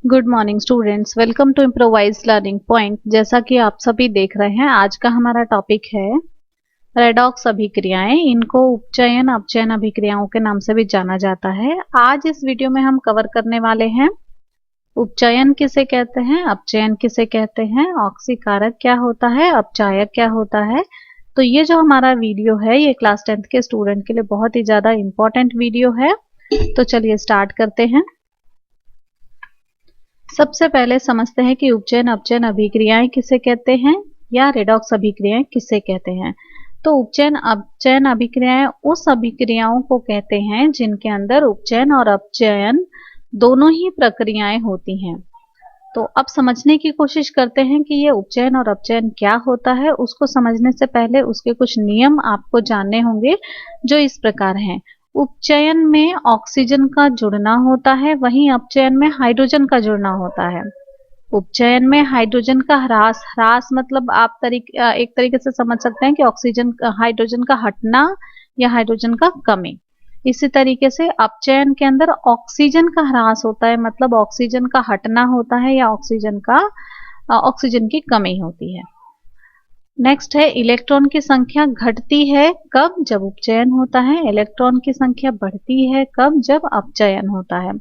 Good morning students, welcome to Improvise Learning Point. जैसा कि आप सभी देख रहे हैं, आज का हमारा टॉपिक है रेडॉक्स अभिक्रियाएं। इनको उपचयन अपचयन अभिक्रियाओं के नाम से भी जाना जाता है। आज इस वीडियो में हम कवर करने वाले हैं उपचयन किसे कहते हैं, अपचयन किसे कहते हैं, ऑक्सीकारक क्या होता है, अपचायक क्या होता है। तो ये जो हमारा वीडियो है ये क्लास 10th के स्टूडेंट के लिए बहुत ही ज्यादा इंपॉर्टेंट वीडियो है। तो चलिए स्टार्ट करते हैं। सबसे पहले समझते हैं कि उपचयन अपचयन अभिक्रियाएं किसे कहते हैं या रेडॉक्स अभिक्रियाएं किसे कहते हैं। तो उपचयन अपचयन अभिक्रियाएं उस अभिक्रियाओं को कहते हैं जिनके अंदर उपचयन और अपचयन दोनों ही प्रक्रियाएं होती हैं। तो अब समझने की कोशिश करते हैं कि ये उपचयन और अपचयन क्या होता है। उसको समझने से पहले उसके कुछ नियम आपको जानने होंगे जो इस प्रकार हैं। उपचयन में ऑक्सीजन का जुड़ना होता है, वहीं अपचयन में हाइड्रोजन का जुड़ना होता है। उपचयन में हाइड्रोजन का ह्रास, ह्रास मतलब आप एक तरीके से समझ सकते हैं कि ऑक्सीजन हाइड्रोजन का हटना या हाइड्रोजन का कमी। इसी तरीके से अपचयन के अंदर ऑक्सीजन का ह्रास होता है, मतलब ऑक्सीजन का हटना होता है या ऑक्सीजन की कमी होती है। नेक्स्ट है इलेक्ट्रॉन की संख्या घटती है कब, जब उपचयन होता है। इलेक्ट्रॉन की संख्या बढ़ती है कब, जब अपचयन होता है।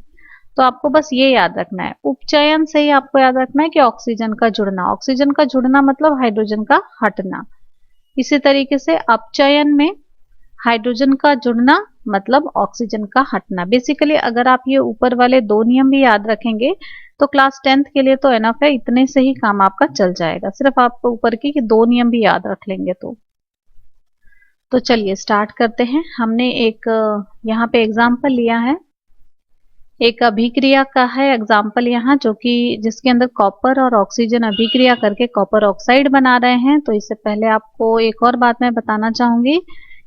तो आपको बस ये याद रखना है, उपचयन से ही आपको याद रखना है कि ऑक्सीजन का जुड़ना, ऑक्सीजन का जुड़ना मतलब हाइड्रोजन का हटना। इसी तरीके से अपचयन में हाइड्रोजन का जुड़ना मतलब ऑक्सीजन का हटना। बेसिकली अगर आप ये ऊपर वाले दो नियम भी याद रखेंगे तो क्लास 10th के लिए तो एनफ है, इतने से ही काम आपका चल जाएगा। सिर्फ आपको ऊपर के दो नियम भी याद रख लेंगे तो चलिए स्टार्ट करते हैं। हमने एक यहाँ पे एग्जाम्पल लिया है, एक अभिक्रिया का है एग्जाम्पल यहाँ, जो कि जिसके अंदर कॉपर और ऑक्सीजन अभिक्रिया करके कॉपर ऑक्साइड बना रहे हैं। तो इससे पहले आपको एक और बात मैं बताना चाहूंगी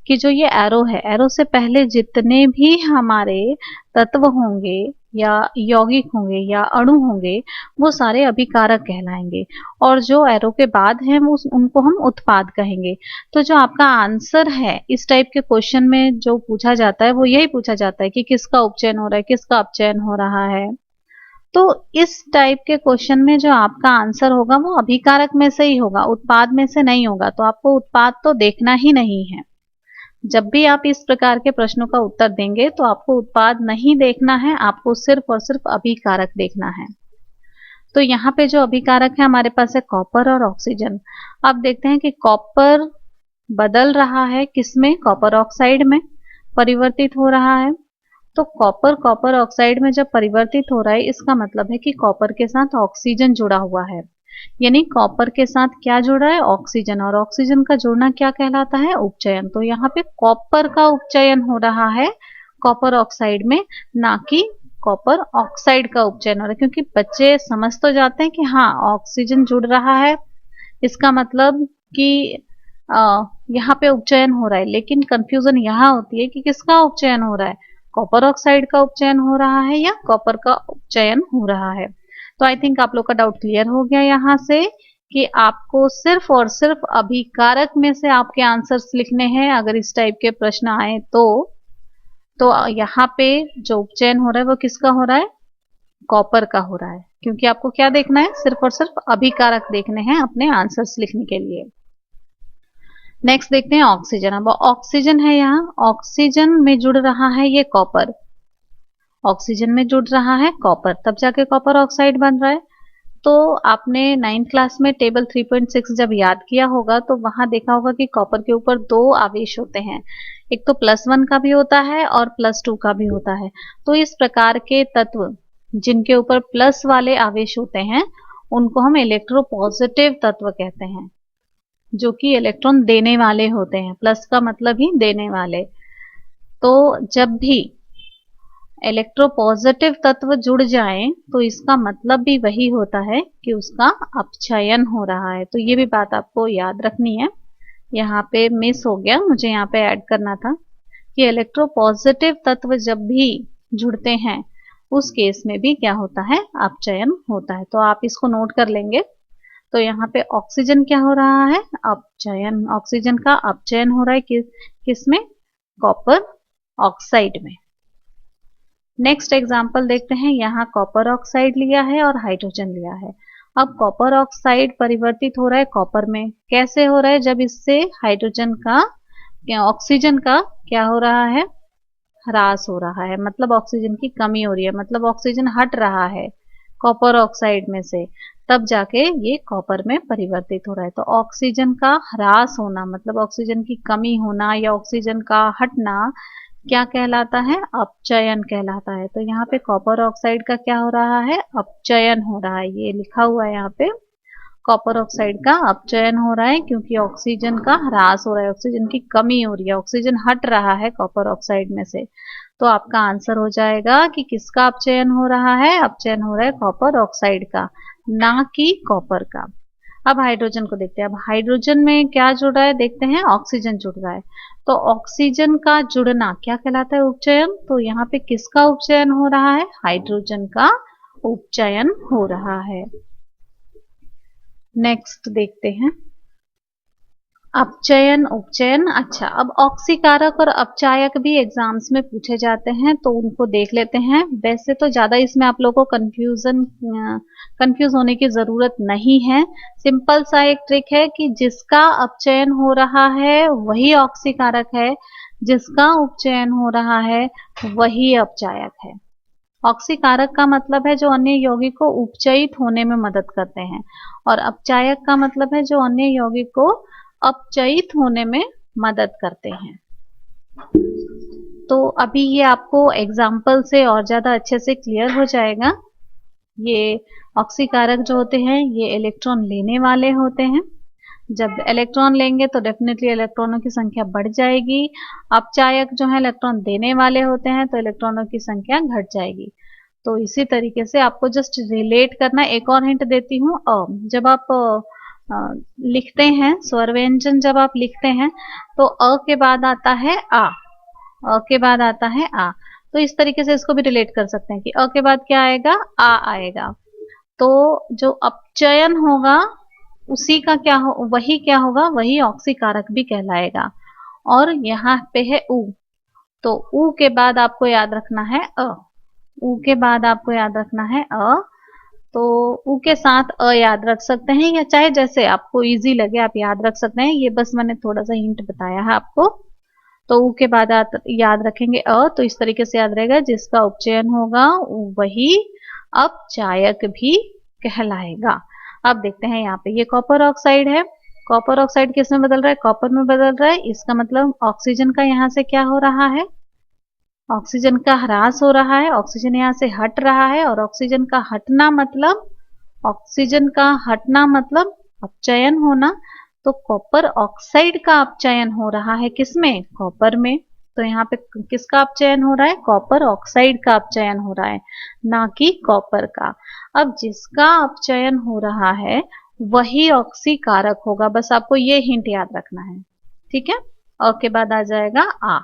कि जो ये एरो है, एरो से पहले जितने भी हमारे तत्व होंगे या यौगिक होंगे या अणु होंगे वो सारे अभिकारक कहलाएंगे, और जो एरो के बाद हैं वो उनको हम उत्पाद कहेंगे। तो जो आपका आंसर है इस टाइप के क्वेश्चन में जो पूछा जाता है वो यही पूछा जाता है कि किसका उपचयन हो रहा है, किसका अपचयन हो रहा है। तो इस टाइप के क्वेश्चन में जो आपका आंसर होगा वो अभिकारक में से ही होगा, उत्पाद में से नहीं होगा। तो आपको उत्पाद तो देखना ही नहीं है। जब भी आप इस प्रकार के प्रश्नों का उत्तर देंगे तो आपको उत्पाद नहीं देखना है, आपको सिर्फ और सिर्फ अभिकारक देखना है। तो यहाँ पे जो अभिकारक है हमारे पास है कॉपर और ऑक्सीजन। अब देखते हैं कि कॉपर बदल रहा है किसमें, कॉपर ऑक्साइड में परिवर्तित हो रहा है। तो कॉपर ऑक्साइड में जब परिवर्तित हो रहा है इसका मतलब है कि कॉपर के साथ ऑक्सीजन जुड़ा हुआ है, यानी कॉपर के साथ क्या जुड़ा है, ऑक्सीजन, और ऑक्सीजन का जुड़ना क्या कहलाता है, उपचयन। तो यहाँ पे कॉपर का उपचयन हो रहा है कॉपर ऑक्साइड में, ना कि कॉपर ऑक्साइड का उपचयन हो रहा है। क्योंकि बच्चे समझ तो जाते हैं कि हाँ ऑक्सीजन जुड़ रहा है, इसका मतलब कि यहाँ पे उपचयन हो रहा है, लेकिन कंफ्यूजन यहाँ होती है कि किसका उपचयन हो रहा है, कॉपर ऑक्साइड का उपचयन हो रहा है या कॉपर का उपचयन हो रहा है। तो आई थिंक आप लोग का डाउट क्लियर हो गया यहाँ से कि आपको सिर्फ और सिर्फ अभिकारक में से आपके आंसर्स लिखने हैं अगर इस टाइप के प्रश्न आए तो यहाँ पे जो उपचयन हो रहा है वो किसका हो रहा है, कॉपर का हो रहा है। क्योंकि आपको क्या देखना है, सिर्फ और सिर्फ अभिकारक देखने हैं अपने आंसर्स लिखने के लिए। नेक्स्ट देखते हैं ऑक्सीजन। अब ऑक्सीजन है यहाँ, ऑक्सीजन में जुड़ रहा है ये कॉपर, ऑक्सीजन में जुड़ रहा है कॉपर, तब जाके कॉपर ऑक्साइड बन रहा है। तो आपने 9th क्लास में टेबल 3.6 जब याद किया होगा तो वहां देखा होगा कि कॉपर के ऊपर दो आवेश होते हैं, एक तो +1 का भी होता है और +2 का भी होता है। तो इस प्रकार के तत्व जिनके ऊपर प्लस वाले आवेश होते हैं उनको हम इलेक्ट्रोपॉजिटिव तत्व कहते हैं, जो कि इलेक्ट्रॉन देने वाले होते हैं, प्लस का मतलब ही देने वाले। तो जब भी इलेक्ट्रोपॉजिटिव तत्व जुड़ जाएं तो इसका मतलब भी वही होता है कि उसका अपचयन हो रहा है। तो ये भी बात आपको याद रखनी है, यहाँ पे मिस हो गया, मुझे यहाँ पे ऐड करना था कि इलेक्ट्रोपॉजिटिव तत्व जब भी जुड़ते हैं उस केस में भी क्या होता है, अपचयन होता है। तो आप इसको नोट कर लेंगे। तो यहाँ पे ऑक्सीजन क्या हो रहा है, अपचयन, ऑक्सीजन का अपचयन हो रहा है किसमें, कॉपर ऑक्साइड में। नेक्स्ट एग्जाम्पल देखते हैं। यहाँ कॉपर ऑक्साइड लिया है और हाइड्रोजन लिया है। अब कॉपर ऑक्साइड परिवर्तित हो रहा है कॉपर में। कैसे हो रहा है? जब इससे हाइड्रोजन का ऑक्सीजन का क्या हो रहा है? ह्रास हो रहा है, मतलब ऑक्सीजन की कमी हो रही है, मतलब ऑक्सीजन हट रहा है कॉपर ऑक्साइड में से, तब जाके ये कॉपर में परिवर्तित हो रहा है। तो ऑक्सीजन का ह्रास होना मतलब ऑक्सीजन की कमी होना या ऑक्सीजन का हटना क्या कहलाता है? अपचयन कहलाता है। तो यहाँ पे कॉपर ऑक्साइड का क्या हो रहा है? अपचयन हो रहा है। ये लिखा हुआ है यहाँ पे, कॉपर ऑक्साइड का अपचयन हो रहा है क्योंकि ऑक्सीजन का ह्रास हो रहा है, ऑक्सीजन की कमी हो रही है, ऑक्सीजन हट रहा है कॉपर ऑक्साइड में से। तो आपका आंसर हो जाएगा कि किसका अपचयन हो रहा है? अपचयन हो रहा है कॉपर ऑक्साइड का, ना कि कॉपर का। अब हाइड्रोजन को देखते हैं। अब हाइड्रोजन में क्या जुड़ रहा है देखते हैं। ऑक्सीजन जुड़ रहा है। तो ऑक्सीजन का जुड़ना क्या कहलाता है? उपचयन। तो यहाँ पे किसका उपचयन हो रहा है? हाइड्रोजन का उपचयन हो रहा है। नेक्स्ट देखते हैं अपचयन उपचयन। अच्छा, अब ऑक्सीकारक और अपचायक भी एग्जाम्स में पूछे जाते हैं, तो उनको देख लेते हैं। वैसे तो ज्यादा इसमें आप लोगों को कंफ्यूज होने की जरूरत नहीं है। सिंपल सा एक ट्रिक है कि जिसका अपचयन हो रहा है वही ऑक्सीकारक है, जिसका उपचयन हो रहा है वही अपचायक है। ऑक्सीकारक का मतलब है जो अन्य यौगिक को उपचयित होने में मदद करते हैं, और अपचायक का मतलब है जो अन्य यौगिक को अपचयित होने में मदद करते हैं। तो अभी ये आपको एग्जाम्पल से और ज्यादा अच्छे से क्लियर हो जाएगा। ये ऑक्सीकारक जो होते हैं ये इलेक्ट्रॉन लेने वाले होते हैं। जब इलेक्ट्रॉन लेंगे तो डेफिनेटली इलेक्ट्रॉनों की संख्या बढ़ जाएगी। अपचायक जो है इलेक्ट्रॉन देने वाले होते हैं, तो इलेक्ट्रॉनों की संख्या घट जाएगी। तो इसी तरीके से आपको जस्ट रिलेट करना। एक और हिंट देती हूँ। जब आप लिखते हैं स्वर व्यंजन, जब आप लिखते हैं तो अ के बाद आता है आ, अ के बाद आता है आ। तो इस तरीके से इसको भी रिलेट कर सकते हैं कि अ के बाद क्या आएगा? आ आएगा। तो जो अपचयन होगा उसी का क्या हो, वही क्या होगा? वही ऑक्सीकारक भी कहलाएगा। और यहाँ पे है उ, तो उ के बाद आपको याद रखना है अ, उ के बाद आपको याद रखना है अ। तो उ के साथ अ याद रख सकते हैं, या चाहे जैसे आपको इजी लगे आप याद रख सकते हैं। ये बस मैंने थोड़ा सा हिंट बताया है आपको। तो उ के बाद याद रखेंगे अ, तो इस तरीके से याद रहेगा जिसका उपचयन होगा वही अपचायक भी कहलाएगा। अब देखते हैं यहाँ पे, ये कॉपर ऑक्साइड है। कॉपर ऑक्साइड किस में बदल रहा है? कॉपर में बदल रहा है। इसका मतलब ऑक्सीजन का यहाँ से क्या हो रहा है? ऑक्सीजन का ह्रास हो रहा है, ऑक्सीजन यहाँ से हट रहा है। और ऑक्सीजन का हटना मतलब, ऑक्सीजन का हटना मतलब अपचयन होना। तो कॉपर ऑक्साइड का अपचयन हो रहा है किसमें? कॉपर में। तो यहाँ पे किसका अपचयन हो रहा है? कॉपर ऑक्साइड का अपचयन हो रहा है, ना कि कॉपर का। अब जिसका अपचयन हो रहा है वही ऑक्सीकारक होगा। बस आपको ये हिंट याद रखना है, ठीक है। और के बाद आ जाएगा आ,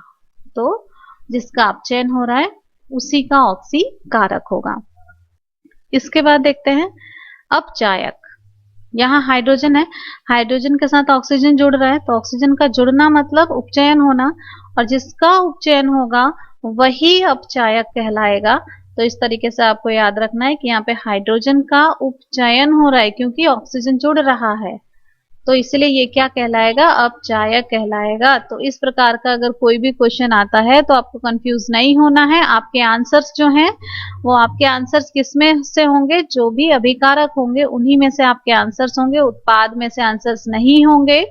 तो जिसका अपचयन हो रहा है उसी का ऑक्सीकारक होगा। इसके बाद देखते हैं अपचायक। यहाँ हाइड्रोजन है, हाइड्रोजन के साथ ऑक्सीजन जुड़ रहा है, तो ऑक्सीजन का जुड़ना मतलब उपचयन होना, और जिसका उपचयन होगा वही अपचायक कहलाएगा। तो इस तरीके से आपको याद रखना है कि यहाँ पे हाइड्रोजन का उपचयन हो रहा है क्योंकि ऑक्सीजन जुड़ रहा है, तो इसलिए ये क्या कहलाएगा? अपचायक कहलाएगा। तो इस प्रकार का अगर कोई भी क्वेश्चन आता है तो आपको कंफ्यूज नहीं होना है। आपके आंसर्स जो हैं वो आपके आंसर्स किसमें से होंगे? जो भी अभिकारक होंगे उन्हीं में से आपके आंसर्स होंगे, उत्पाद में से आंसर्स नहीं होंगे।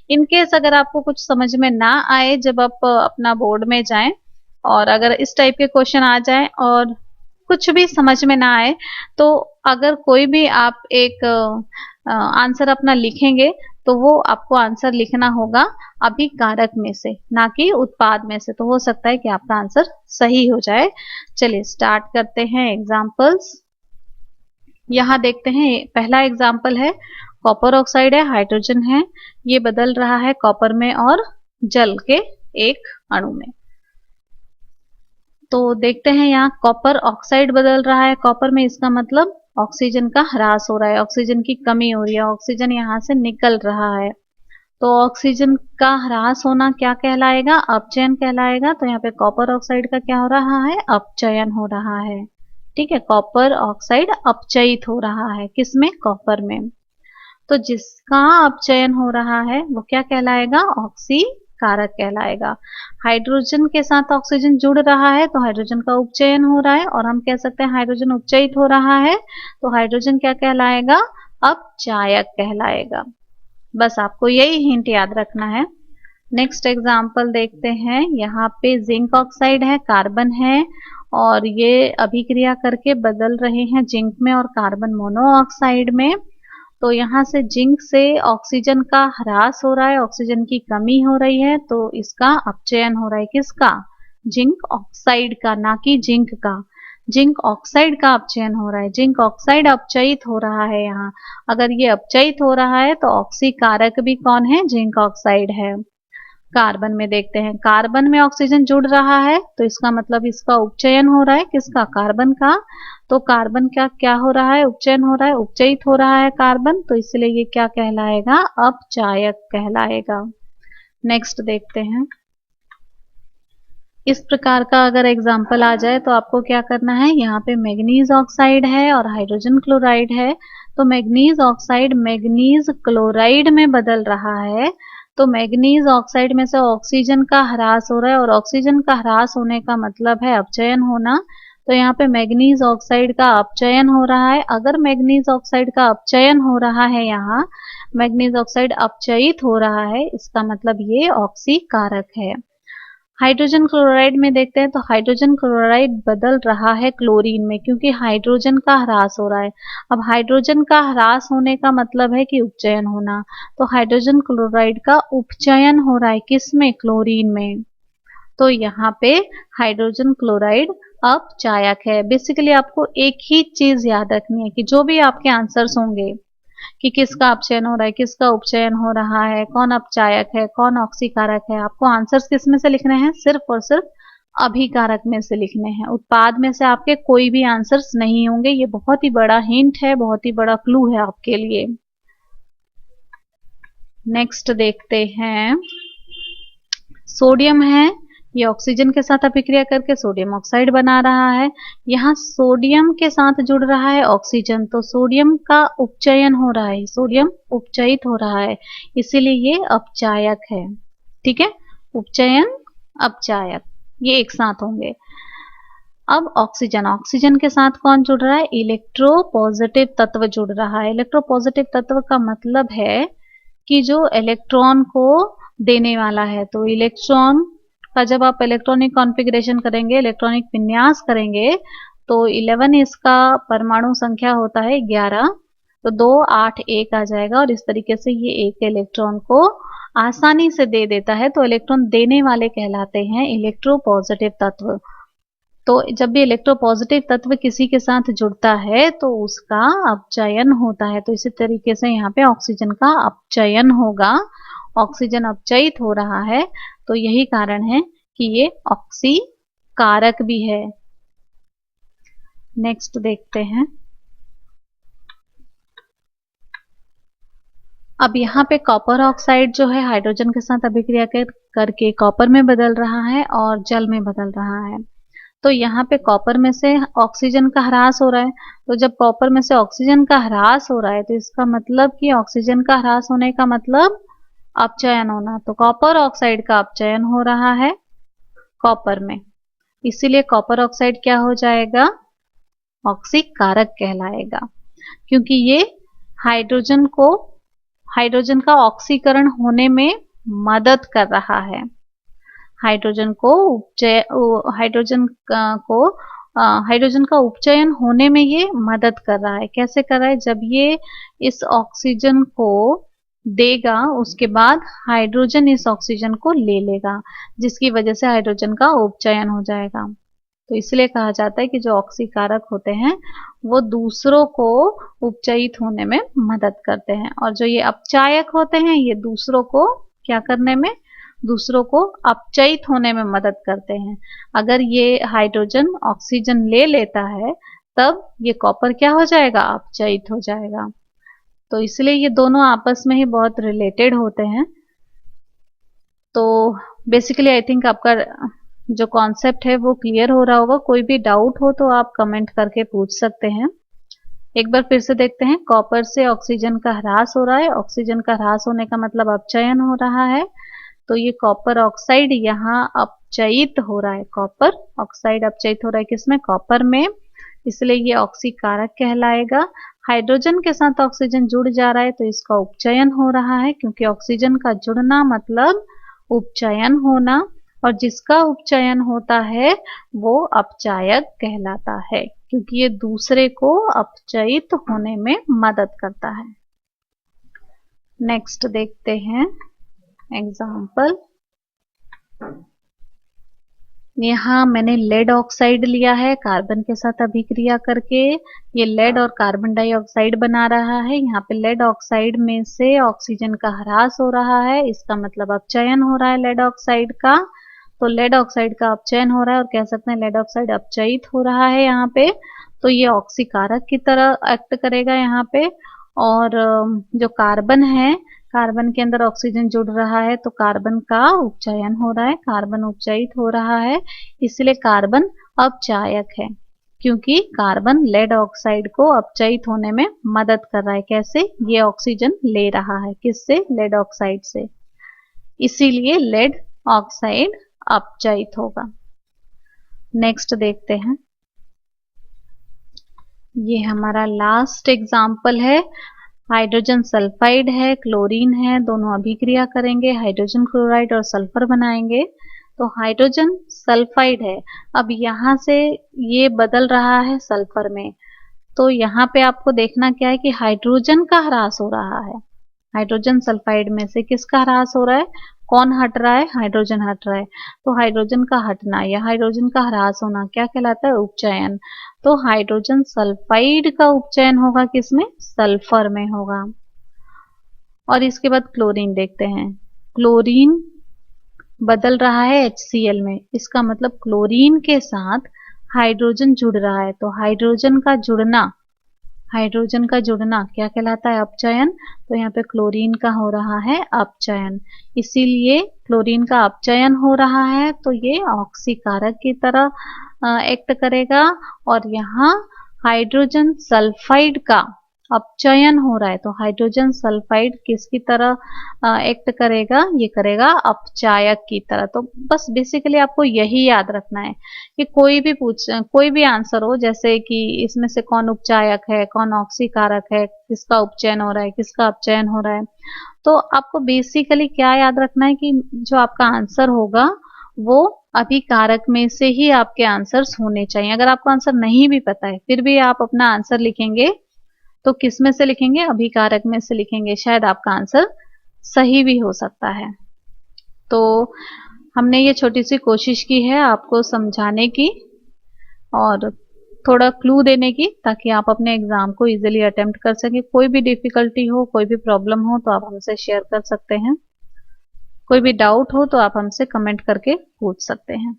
इनकेस अगर आपको कुछ समझ में ना आए जब आप अपना बोर्ड में जाएं, और अगर इस टाइप के क्वेश्चन आ जाए और कुछ भी समझ में ना आए, तो अगर कोई भी आप एक आंसर अपना लिखेंगे तो वो आपको आंसर लिखना होगा अभिकारक में से, ना कि उत्पाद में से। तो हो सकता है कि आपका आंसर सही हो जाए। चलिए स्टार्ट करते हैं एग्जाम्पल्स। यहाँ देखते हैं पहला एग्जाम्पल है, कॉपर ऑक्साइड है, हाइड्रोजन है, ये बदल रहा है कॉपर में और जल के एक अणु में। तो देखते हैं यहाँ कॉपर ऑक्साइड बदल रहा है कॉपर में, इसका मतलब ऑक्सीजन का ह्रास हो रहा है, ऑक्सीजन की कमी हो रही है, ऑक्सीजन यहाँ से निकल रहा है। तो ऑक्सीजन का ह्रास होना क्या कहलाएगा? अपचयन कहलाएगा। तो यहाँ पे कॉपर ऑक्साइड का क्या हो रहा है? अपचयन हो रहा है। ठीक है, कॉपर ऑक्साइड अपचयित हो रहा है, किसमें? कॉपर में। तो जिसका अपचयन हो रहा है वो क्या कहलाएगा? ऑक्सीकारक कहलाएगा। हाइड्रोजन के साथ ऑक्सीजन जुड़ रहा है तो हाइड्रोजन का उपचयन हो रहा है, और हम कह सकते हैं हाइड्रोजन उपचयित हो रहा है तो हाइड्रोजन क्या कहलाएगा? अपचायक कहलाएगा। बस आपको यही हिंट याद रखना है। नेक्स्ट एग्जाम्पल देखते हैं। यहाँ पे जिंक ऑक्साइड है, कार्बन है, और ये अभिक्रिया करके बदल रहे हैं जिंक में और कार्बन मोनोऑक्साइड में। तो यहाँ से जिंक से ऑक्सीजन का ह्रास हो रहा है, ऑक्सीजन की कमी हो रही है, तो इसका अपचयन हो रहा है। किसका? जिंक ऑक्साइड का, ना कि जिंक का। जिंक ऑक्साइड का अपचयन हो रहा है, जिंक ऑक्साइड अपचयित हो रहा है यहाँ। अगर ये अपचयित हो रहा है तो ऑक्सीकारक भी कौन है? जिंक ऑक्साइड है। कार्बन में देखते हैं, कार्बन में ऑक्सीजन जुड़ रहा है तो इसका मतलब इसका उपचयन हो रहा है। किसका? कार्बन का। तो कार्बन का क्या हो रहा है? उपचयन हो रहा है, उपचयित हो रहा है कार्बन, तो इसलिए ये क्या कहलाएगा? अपचायक कहलाएगा। नेक्स्ट देखते हैं। इस प्रकार का अगर एग्जाम्पल आ जाए तो आपको क्या करना है? यहाँ पे मैग्नीज ऑक्साइड है और हाइड्रोजन क्लोराइड है, तो मैग्नीज ऑक्साइड मैग्नीज क्लोराइड में बदल रहा है। तो मैग्नीज ऑक्साइड में से ऑक्सीजन का ह्रास हो रहा है, और ऑक्सीजन का ह्रास होने का मतलब है अपचयन होना। तो यहाँ पे मैग्नीज ऑक्साइड का अपचयन हो रहा है। अगर मैग्नीज ऑक्साइड का अपचयन हो रहा है, यहाँ मैग्नीज ऑक्साइड अपचयित हो रहा है, इसका मतलब ये ऑक्सीकारक है। हाइड्रोजन क्लोराइड में देखते हैं तो हाइड्रोजन क्लोराइड बदल रहा है क्लोरीन में, क्योंकि हाइड्रोजन का ह्रास हो रहा है। अब हाइड्रोजन का ह्रास होने का मतलब है कि उपचयन होना, तो हाइड्रोजन क्लोराइड का उपचयन हो रहा है, किसमें? क्लोरीन में। तो यहाँ पे हाइड्रोजन क्लोराइड अपचायक है। बेसिकली आपको एक ही चीज याद रखनी है कि जो भी आपके आंसर्स होंगे कि किसका अपचयन हो रहा है, किसका उपचयन हो रहा है, कौन अपचायक है, कौन ऑक्सीकारक है, आपको आंसर्स किस में से लिखने हैं? सिर्फ और सिर्फ अभिकारक में से लिखने हैं। उत्पाद में से आपके कोई भी आंसर्स नहीं होंगे। ये बहुत ही बड़ा हिंट है, बहुत ही बड़ा क्लू है आपके लिए। नेक्स्ट देखते हैं। सोडियम है, ये ऑक्सीजन के साथ अभिक्रिया करके सोडियम ऑक्साइड बना रहा है। यहाँ सोडियम के साथ जुड़ रहा है ऑक्सीजन, तो सोडियम का उपचयन हो रहा है, सोडियम उपचयित हो रहा है, इसीलिए ये अपचायक है। ठीक है, उपचयन अपचायक ये एक साथ होंगे। अब ऑक्सीजन, ऑक्सीजन के साथ कौन जुड़ रहा है? इलेक्ट्रोपॉजिटिव तत्व जुड़ रहा है। इलेक्ट्रोपॉजिटिव तत्व का मतलब है कि जो इलेक्ट्रॉन को देने वाला है। तो इलेक्ट्रॉन का जब आप इलेक्ट्रॉनिक कॉन्फ़िगरेशन करेंगे, इलेक्ट्रॉनिक विन्यास करेंगे, तो 11 इसका परमाणु संख्या होता है 11, तो 2 8 1 आ जाएगा, और इस तरीके से ये एक इलेक्ट्रॉन को आसानी से दे देता है। तो इलेक्ट्रॉन देने वाले कहलाते हैं इलेक्ट्रोपॉजिटिव तत्व। तो जब भी इलेक्ट्रोपॉजिटिव तत्व किसी के साथ जुड़ता है तो उसका अपचयन होता है। तो इसी तरीके से यहाँ पे ऑक्सीजन का अपचयन होगा, ऑक्सीजन अपचयित हो रहा है, तो यही कारण है कि ये ऑक्सीकारक भी है। नेक्स्ट देखते हैं। अब यहाँ पे कॉपर ऑक्साइड जो है हाइड्रोजन के साथ अभिक्रिया करके कॉपर में बदल रहा है और जल में बदल रहा है। तो यहाँ पे कॉपर में से ऑक्सीजन का ह्रास हो रहा है, तो जब कॉपर में से ऑक्सीजन का ह्रास हो रहा है तो इसका मतलब कि ऑक्सीजन का ह्रास होने का मतलब अपचयन होना। तो कॉपर ऑक्साइड का अपचयन हो रहा है कॉपर में, इसीलिए कॉपर ऑक्साइड क्या हो जाएगा? ऑक्सीकारक कहलाएगा, क्योंकि ये हाइड्रोजन का ऑक्सीकरण होने में मदद कर रहा है। हाइड्रोजन का उपचयन होने में ये मदद कर रहा है। कैसे कर रहा है? जब ये इस ऑक्सीजन को देगा उसके बाद हाइड्रोजन इस ऑक्सीजन को ले लेगा, जिसकी वजह से हाइड्रोजन का उपचयन हो जाएगा। तो इसलिए कहा जाता है कि जो ऑक्सीकारक होते हैं वो दूसरों को उपचयित होने में मदद करते हैं, और जो ये अपचायक होते हैं ये दूसरों को क्या करने में? दूसरों को अपचयित होने में मदद करते हैं। अगर ये हाइड्रोजन ऑक्सीजन ले लेता है तब ये कॉपर क्या हो जाएगा? अपचयित हो जाएगा। तो इसलिए ये दोनों आपस में ही बहुत रिलेटेड होते हैं। तो बेसिकली आई थिंक आपका जो कॉन्सेप्ट है वो क्लियर हो रहा होगा। कोई भी डाउट हो तो आप कमेंट करके पूछ सकते हैं। एक बार फिर से देखते हैं। कॉपर से ऑक्सीजन का ह्रास हो रहा है। ऑक्सीजन का ह्रास होने का मतलब अपचयन हो रहा है। तो ये कॉपर ऑक्साइड यहाँ अपचयित हो रहा है। कॉपर ऑक्साइड अपचयित हो रहा है किसमें? कॉपर में। इसलिए ये ऑक्सीकारक कहलाएगा। हाइड्रोजन के साथ ऑक्सीजन जुड़ जा रहा है तो इसका उपचयन हो रहा है, क्योंकि ऑक्सीजन का जुड़ना मतलब उपचयन होना, और जिसका उपचयन होता है वो अपचायक कहलाता है, क्योंकि ये दूसरे को अपचयित होने में मदद करता है। नेक्स्ट देखते हैं एग्जाम्पल। यहाँ मैंने लेड ऑक्साइड लिया है कार्बन के साथ अभिक्रिया करके। ये लेड और कार्बन डाइऑक्साइड बना रहा है। यहाँ पे लेड ऑक्साइड में से ऑक्सीजन का ह्रास हो रहा है, इसका मतलब अपचयन हो रहा है लेड ऑक्साइड का। तो लेड ऑक्साइड का अपचयन हो रहा है, और कह सकते हैं लेड ऑक्साइड अपचयित हो रहा है यहाँ पे। तो ये ऑक्सीकारक की तरह एक्ट करेगा यहाँ पे। और जो कार्बन है, कार्बन के अंदर ऑक्सीजन जुड़ रहा है तो कार्बन का उपचयन हो रहा है, कार्बन उपचयित हो रहा है, इसलिए कार्बन अपचायक है, क्योंकि कार्बन लेड ऑक्साइड को अपचयित होने में मदद कर रहा है। कैसे? ये ऑक्सीजन ले रहा है किससे? लेड ऑक्साइड से, इसीलिए लेड ऑक्साइड अपचयित होगा। नेक्स्ट देखते हैं। ये हमारा लास्ट एग्जाम्पल है। हाइड्रोजन सल्फाइड है, क्लोरीन है, दोनों अभिक्रिया करेंगे, हाइड्रोजन क्लोराइड और सल्फर बनाएंगे। तो हाइड्रोजन सल्फाइड है। अब यहाँ से ये बदल रहा है सल्फर में। तो यहाँ पे आपको देखना क्या है कि हाइड्रोजन का ह्रास हो रहा है। हाइड्रोजन सल्फाइड में से किसका ह्रास हो रहा है? कौन हट रहा है? हाइड्रोजन हट रहा है। तो हाइड्रोजन का हटना या हाइड्रोजन का ह्रास होना क्या कहलाता है? उपचयन। तो हाइड्रोजन सल्फाइड का उपचयन होगा किसमें? सल्फर में होगा। और इसके बाद क्लोरीन देखते हैं। क्लोरीन बदल रहा है HCl में, इसका मतलब क्लोरीन के साथ हाइड्रोजन जुड़ रहा है। तो हाइड्रोजन का जुड़ना क्या कहलाता है? अपचयन। तो यहाँ पे क्लोरीन का हो रहा है अपचयन, इसीलिए क्लोरीन का अपचयन हो रहा है तो ये ऑक्सीकारक की तरह एक्ट करेगा। और यहाँ हाइड्रोजन सल्फाइड का अपचयन हो रहा है तो हाइड्रोजन सल्फाइड किसकी तरह एक्ट करेगा? ये करेगा अपचायक की तरह। तो बस बेसिकली आपको यही याद रखना है कि कोई भी आंसर हो, जैसे कि इसमें से कौन उपचायक है, कौन ऑक्सीकारक है, किसका उपचयन हो रहा है, किसका अपचयन हो रहा है, तो आपको बेसिकली क्या याद रखना है कि जो आपका आंसर होगा वो अभिकारक में से ही आपके आंसर्स होने चाहिए। अगर आपको आंसर नहीं भी पता है फिर भी आप अपना आंसर लिखेंगे तो किस में से लिखेंगे? अभिकारक में से लिखेंगे, शायद आपका आंसर सही भी हो सकता है। तो हमने ये छोटी सी कोशिश की है आपको समझाने की और थोड़ा क्लू देने की, ताकि आप अपने एग्जाम को इजीली अटेम्प्ट कर सकें। कोई भी डिफिकल्टी हो, कोई भी प्रॉब्लम हो तो आप हमसे शेयर कर सकते हैं। कोई भी डाउट हो तो आप हमसे कमेंट करके पूछ सकते हैं।